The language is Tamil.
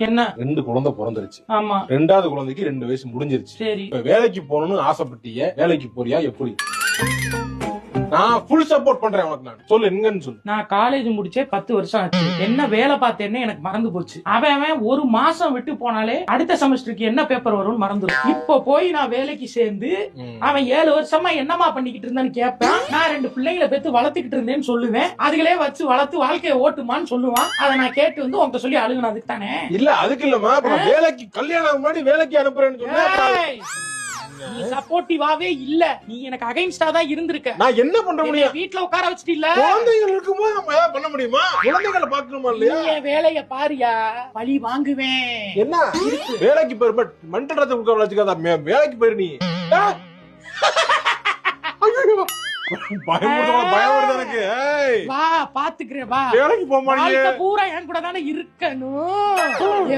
என்ன 2 குழந்தை பிறந்துருச்சு. ஆமா 2வது குழந்தைக்கு 2 வயசு முடிஞ்சிருச்சு. சரி இப்ப வேலைக்கு போகணும்னு ஆசைப்பட்டீங்க, வேலைக்கு போறியா எப்படி? நான் ஃபுல் சப்போர்ட் பண்றேன் உனக்கு. நான் சொல்லு எங்கன்னு சொல்லு. நான் காலேஜ் முடிச்சே 10 வருஷம் ஆச்சு. என்ன வேலை பார்த்தேன்னு எனக்கு மறந்து போச்சு. அவன் ஒரு மாசம் விட்டு போனாலே அடுத்த செமஸ்டருக்கு என்ன பேப்பர் வரும்னு மறந்துடும். இப்ப போய் நான் வேலைக்கு சேர்ந்து அவன் 7 வருஷமா என்னமா பண்ணிக்கிட்டு இருந்தான்னு கேட்பேன். நான் 2 பிள்ளைங்களை பெத்து வளர்த்துக்கிட்டு இருந்தேன்னு சொல்லுவேன். அதுகளே வச்சு வளர்த்து வாழ்க்கையை ஓட்டுமான்னு சொல்லுவான். அதை நான் கேட்டு வந்து உன்கிட்ட சொல்லி அழுகுன அதுக்கு தானே. இல்ல அதுக்கு இல்லமா, வேலைக்கு கல்யாணம் முன்னாடி வேலைக்கு அனுப்புறேன்னு சொன்னேன். நீ சப்போர்ட்டிவாவே இல்ல, நீ எனக்கு அகைன்ஸ்டா தான் இருந்திருக்க. நான் என்ன பண்ற முடியும்? வீட்டுல உட்கார வச்சிட்டு இல்ல, குழந்தைகள் இருக்கும்போது நம்ம ஏதாவது பண்ண முடியுமா? குழந்தைகளை பாக்கணுமா இல்லையா? என் வேலைய பாரியா, பழி வாங்குவேன். என்ன வேலைக்கு போயிரு, பட் மண்டலத்தை உட்கார வச்சுக்காத. வேலைக்கு போயிரு நீ. பயம் வருது எனக்கு. வா பாத்துக்கிறேன், வா. வேலைக்கு போக மாட்டேன். பூரா என் கூட தானே இருக்கணும்.